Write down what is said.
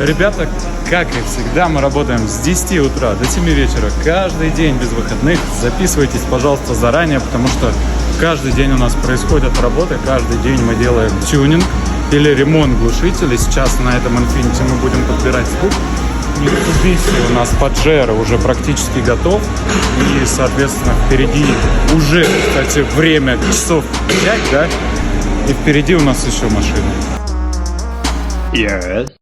Ребята, как и всегда, мы работаем с 10 утра до 7 вечера, каждый день без выходных. Записывайтесь, пожалуйста, заранее, потому что каждый день у нас происходят работы, каждый день мы делаем тюнинг или ремонт глушителей. Сейчас на этом Infiniti мы будем подбирать звук. Mitsubishi у нас Pajero уже практически готов. И, соответственно, впереди уже, кстати, время часов 5, да? И впереди у нас еще машина. Yes.